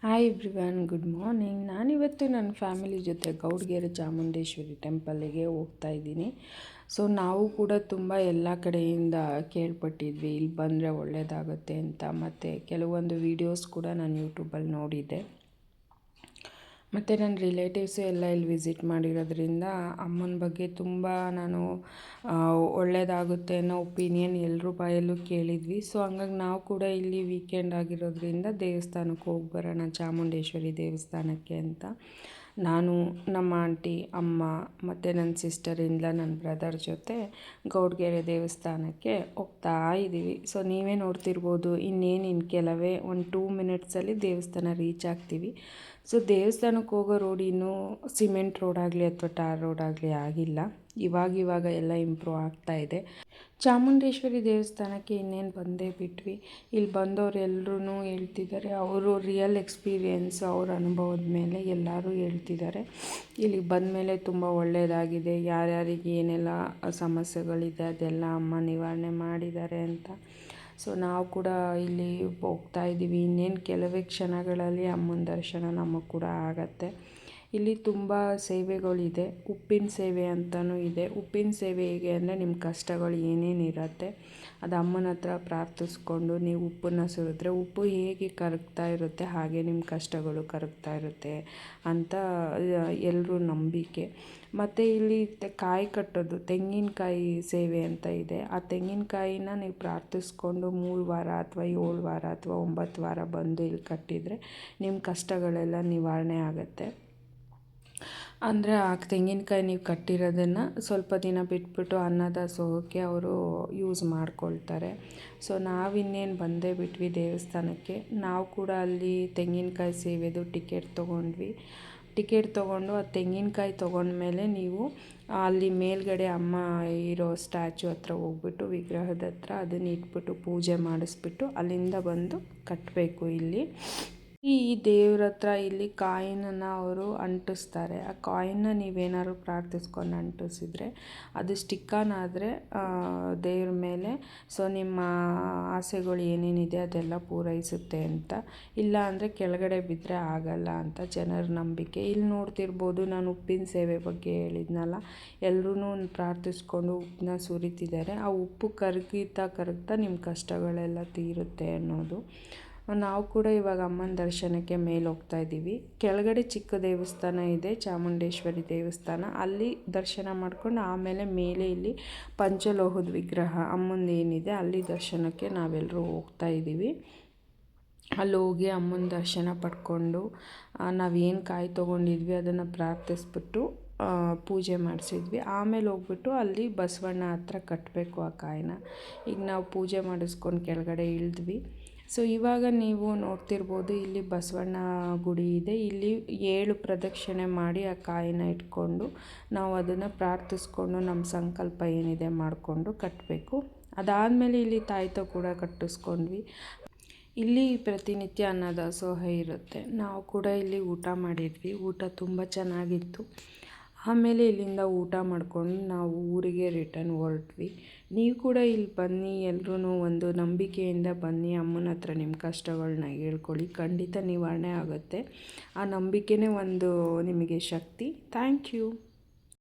Hi everyone, good morning. ನಾನಿವತ್ತು ನನ್ನ family ಜೊತೆ ಗೌಡ್ಗೆರೆ ಚಾಮುಂಡೇಶ್ವರಿ ಟೆಂಪಲ್ಲಿಗೆ ಹೋಗ್ತಾ ಇದ್ದೀನಿ. ಸೊ ನಾವು ಕೂಡ ತುಂಬ ಎಲ್ಲ ಕಡೆಯಿಂದ ಕೇಳ್ಪಟ್ಟಿದ್ವಿ ಇಲ್ಲಿ ಬಂದರೆ ಒಳ್ಳೆಯದಾಗುತ್ತೆ ಅಂತ. ಮತ್ತು ಕೆಲವೊಂದು ವೀಡಿಯೋಸ್ ಕೂಡ ನಾನು ಯೂಟ್ಯೂಬಲ್ಲಿ ನೋಡಿದ್ದೆ. ಮತ್ತು ನನ್ನ ರಿಲೇಟಿವ್ಸು ಎಲ್ಲ ಇಲ್ಲಿ ವಿಸಿಟ್ ಮಾಡಿರೋದ್ರಿಂದ ಅಮ್ಮನ ಬಗ್ಗೆ ತುಂಬ ನಾನು ಒಳ್ಳೆಯದಾಗುತ್ತೆ ಅನ್ನೋ ಒಪಿನಿಯನ್ ಎಲ್ಲರ ಬಾಯಲ್ಲೂ ಕೇಳಿದ್ವಿ. ಸೊ ಹಂಗಾಗಿ ನಾವು ಕೂಡ ಇಲ್ಲಿ ವೀಕೆಂಡ್ ಆಗಿರೋದ್ರಿಂದ ದೇವಸ್ಥಾನಕ್ಕೆ ಹೋಗಿ ಬರೋಣ, ಚಾಮುಂಡೇಶ್ವರಿ ದೇವಸ್ಥಾನಕ್ಕೆ ಅಂತ ನಾನು, ನಮ್ಮ ಆಂಟಿ, ಅಮ್ಮ ಮತ್ತು ನನ್ನ ಸಿಸ್ಟರಿಂದ ನನ್ನ ಬ್ರದರ್ ಜೊತೆ ಗೌಡ್ಗೆರೆ ದೇವಸ್ಥಾನಕ್ಕೆ ಹೋಗ್ತಾ ಇದ್ದೀವಿ. ಸೊ ನೀವೇ ನೋಡ್ತಿರ್ಬೋದು, ಇನ್ನು ಕೆಲವೇ ಒಂದು 2 ಮಿನಿಟ್ಸಲ್ಲಿ ದೇವಸ್ಥಾನ ರೀಚ್ ಆಗ್ತೀವಿ. ಸೊ ದೇವಸ್ಥಾನಕ್ಕೆ ಹೋಗೋ ರೋಡ್ ಇನ್ನೂ ಸಿಮೆಂಟ್ ರೋಡ್ ಆಗಲಿ ಅಥವಾ ಟಾರ್ ರೋಡ್ ಆಗಲಿ ಆಗಿಲ್ಲ. ಇವಾಗ ಎಲ್ಲ ಇಂಪ್ರೂವ್ ಆಗ್ತಾ ಇದೆ. ಚಾಮುಂಡೇಶ್ವರಿ ದೇವಸ್ಥಾನಕ್ಕೆ ಇನ್ನೇನು ಬಂದೇ ಬಿಟ್ವಿ. ಇಲ್ಲಿ ಬಂದವರು ಎಲ್ಲರೂ ಹೇಳ್ತಿದ್ದಾರೆ, ಅವರು ರಿಯಲ್ ಎಕ್ಸ್ಪೀರಿಯೆನ್ಸ್ ಅವ್ರ ಅನುಭವದ ಮೇಲೆ ಎಲ್ಲರೂ ಹೇಳ್ತಿದ್ದಾರೆ ಇಲ್ಲಿಗೆ ಬಂದ ಮೇಲೆ ತುಂಬ ಒಳ್ಳೆಯದಾಗಿದೆ, ಯಾರ್ಯಾರಿಗೆ ಏನೆಲ್ಲ ಸಮಸ್ಯೆಗಳಿದೆ ಅದೆಲ್ಲ ಅಮ್ಮ ನಿವಾರಣೆ ಮಾಡಿದ್ದಾರೆ ಅಂತ. ಸೊ ನಾವು ಕೂಡ ಇಲ್ಲಿ ಹೋಗ್ತಾ ಇದ್ದೀವಿ. ಇನ್ನೇನು ಕೆಲವೇ ಕ್ಷಣಗಳಲ್ಲಿ ಅಮ್ಮನ ದರ್ಶನ ನಮಗೆ ಕೂಡ ಆಗತ್ತೆ. ಇಲ್ಲಿ ತುಂಬ ಸೇವೆಗಳಿದೆ. ಉಪ್ಪಿನ ಸೇವೆ ಅಂತಲೂ ಇದೆ. ಉಪ್ಪಿನ ಸೇವೆ ಹೇಗೆ ಅಂದರೆ, ನಿಮ್ಮ ಕಷ್ಟಗಳು ಏನೇನಿರುತ್ತೆ ಅದು ಅಮ್ಮನ ಹತ್ರ ಪ್ರಾರ್ಥಿಸ್ಕೊಂಡು ನೀವು ಉಪ್ಪನ್ನು ಸುರಿದ್ರೆ ಉಪ್ಪು ಹೇಗೆ ಕರಗ್ತಾ ಇರುತ್ತೆ ಹಾಗೆ ನಿಮ್ಮ ಕಷ್ಟಗಳು ಕರಗ್ತಾ ಇರುತ್ತೆ ಅಂತ ಎಲ್ಲರೂ ನಂಬಿಕೆ. ಮತ್ತು ಇಲ್ಲಿ ಕಾಯಿ ಕಟ್ಟೋದು, ತೆಂಗಿನಕಾಯಿ ಸೇವೆ ಅಂತ ಇದೆ. ಆ ತೆಂಗಿನಕಾಯಿನ ನೀವು ಪ್ರಾರ್ಥಿಸ್ಕೊಂಡು 3 ವಾರ ಅಥವಾ 7 ವಾರ ಅಥವಾ 9 ವಾರ ಬಂದು ಇಲ್ಲಿ ಕಟ್ಟಿದರೆ ನಿಮ್ಮ ಕಷ್ಟಗಳೆಲ್ಲ ನಿವಾರಣೆ ಆಗುತ್ತೆ. ಅಂದರೆ ಆ ತೆಂಗಿನಕಾಯಿ ನೀವು ಕಟ್ಟಿರೋದನ್ನು ಸ್ವಲ್ಪ ದಿನ ಬಿಟ್ಬಿಟ್ಟು ಅನ್ನದಾಸೋಹಕ್ಕೆ ಅವರು ಯೂಸ್ ಮಾಡ್ಕೊಳ್ತಾರೆ. ಸೊ ನಾವಿನ್ನೇನು ಬಂದೇ ಬಿಟ್ವಿ ದೇವಸ್ಥಾನಕ್ಕೆ. ನಾವು ಕೂಡ ಅಲ್ಲಿ ತೆಂಗಿನಕಾಯಿ ಸೇವೆದು ಟಿಕೆಟ್ ತೊಗೊಂಡು ಆ ತೆಂಗಿನಕಾಯಿ ತೊಗೊಂಡ್ಮೇಲೆ ನೀವು ಅಲ್ಲಿ ಮೇಲ್ಗಡೆ ಅಮ್ಮ ಇರೋ ಸ್ಟ್ಯಾಚು ಹತ್ರ ಹೋಗ್ಬಿಟ್ಟು, ವಿಗ್ರಹದ ಹತ್ರ ಅದನ್ನ ಇಟ್ಬಿಟ್ಟು ಪೂಜೆ ಮಾಡಿಸ್ಬಿಟ್ಟು ಅಲ್ಲಿಂದ ಬಂದು ಕಟ್ಟಬೇಕು. ಇಲ್ಲಿ ಈ ದೇವ್ರ ಹತ್ರ ಇಲ್ಲಿ ಕಾಯಿನನ್ನು ಅವರು ಅಂಟಿಸ್ತಾರೆ. ಆ ಕಾಯಿನ್ನ ನೀವೇನಾದ್ರು ಪ್ರಾರ್ಥಿಸ್ಕೊಂಡು ಅಂಟಿಸಿದ್ರೆ ಅದು ಸ್ಟಿಕ್-ಆನ್ ಆದರೆ ದೇವ್ರ ಮೇಲೆ, ಸೊ ನಿಮ್ಮ ಆಸೆಗಳು ಏನೇನಿದೆ ಅದೆಲ್ಲ ಪೂರೈಸುತ್ತೆ ಅಂತ. ಇಲ್ಲ ಅಂದರೆ ಕೆಳಗಡೆ ಬಿದ್ದರೆ ಆಗಲ್ಲ ಅಂತ ಜನರ ನಂಬಿಕೆ. ಇಲ್ಲಿ ನೋಡ್ತಿರ್ಬೋದು, ನಾನು ಉಪ್ಪಿನ ಸೇವೆ ಬಗ್ಗೆ ಹೇಳಿದ್ನಲ್ಲ, ಎಲ್ಲರೂ ಪ್ರಾರ್ಥಿಸ್ಕೊಂಡು ಉಪ್ಪನ್ನ ಸುರಿತಿದ್ದಾರೆ. ಆ ಉಪ್ಪು ಕರಗ್ತಾ ನಿಮ್ಮ ಕಷ್ಟಗಳೆಲ್ಲ ತೀರುತ್ತೆ ಅನ್ನೋದು. ನಾವು ಕೂಡ ಇವಾಗ ಅಮ್ಮನ ದರ್ಶನಕ್ಕೆ ಮೇಲೆ ಹೋಗ್ತಾ ಇದ್ದೀವಿ. ಕೆಳಗಡೆ ಚಿಕ್ಕ ದೇವಸ್ಥಾನ ಇದೆ, ಚಾಮುಂಡೇಶ್ವರಿ ದೇವಸ್ಥಾನ. ಅಲ್ಲಿ ದರ್ಶನ ಮಾಡ್ಕೊಂಡು ಆಮೇಲೆ ಮೇಲೆ ಇಲ್ಲಿ ಪಂಚಲೋಹದ ವಿಗ್ರಹ ಅಮ್ಮಂದು ಏನಿದೆ ಅಲ್ಲಿ ದರ್ಶನಕ್ಕೆ ನಾವೆಲ್ಲರೂ ಹೋಗ್ತಾ ಇದ್ದೀವಿ. ಅಲ್ಲಿ ಹೋಗಿ ಅಮ್ಮನ ದರ್ಶನ ಪಡ್ಕೊಂಡು ನಾವೇನು ಕಾಯಿ ತೊಗೊಂಡಿದ್ವಿ ಅದನ್ನು ಪ್ರಾರ್ಥಿಸ್ಬಿಟ್ಟು ಪೂಜೆ ಮಾಡಿಸಿದ್ವಿ. ಆಮೇಲೆ ಹೋಗ್ಬಿಟ್ಟು ಅಲ್ಲಿ ಬಸವಣ್ಣ ಹತ್ರ ಕಟ್ಟಬೇಕು ಆ ಕಾಯಿನ. ಈಗ ನಾವು ಪೂಜೆ ಮಾಡಿಸ್ಕೊಂಡು ಕೆಳಗಡೆ ಇಳಿದ್ವಿ. ಸೊ ಇವಾಗ ನೀವು ನೋಡ್ತಿರ್ಬೋದು, ಇಲ್ಲಿ ಬಸವಣ್ಣ ಗುಡಿ ಇದೆ. ಇಲ್ಲಿ 7 ಪ್ರದಕ್ಷಿಣೆ ಮಾಡಿ ಆ ಕಾಯಿನ ಇಟ್ಕೊಂಡು ನಾವು ಅದನ್ನು ಪ್ರಾರ್ಥಿಸ್ಕೊಂಡು ನಮ್ಮ ಸಂಕಲ್ಪ ಏನಿದೆ ಮಾಡಿಕೊಂಡು ಕಟ್ಟಬೇಕು. ಅದಾದಮೇಲೆ ಇಲ್ಲಿ ತಾಯ್ತ ಕೂಡ ಕಟ್ಟಿಸ್ಕೊಂಡ್ವಿ. ಇಲ್ಲಿ ಪ್ರತಿನಿತ್ಯ ಅನ್ನದಾಸೋಹ ಇರುತ್ತೆ. ನಾವು ಕೂಡ ಇಲ್ಲಿ ಊಟ ಮಾಡಿದ್ವಿ. ಊಟ ತುಂಬ ಚೆನ್ನಾಗಿತ್ತು. ಆಮೇಲೆ ಇಲ್ಲಿಂದ ಊಟ ಮಾಡ್ಕೊಂಡು ನಾವು ಊರಿಗೆ ರಿಟರ್ನ್ ಹೊರಟ್ವಿ. ನೀವು ಕೂಡ ಇಲ್ಲಿ ಬನ್ನಿ, ಎಲ್ಲರೂ ಒಂದು ನಂಬಿಕೆಯಿಂದ ಬನ್ನಿ. ಅಮ್ಮನ ಹತ್ರ ನಿಮ್ಮ ಕಷ್ಟಗಳನ್ನ ಹೇಳ್ಕೊಳ್ಳಿ, ಖಂಡಿತ ನಿವಾರಣೆ ಆಗುತ್ತೆ. ಆ ನಂಬಿಕೆನೇ ಒಂದು ನಿಮಗೆ ಶಕ್ತಿ. Thank you.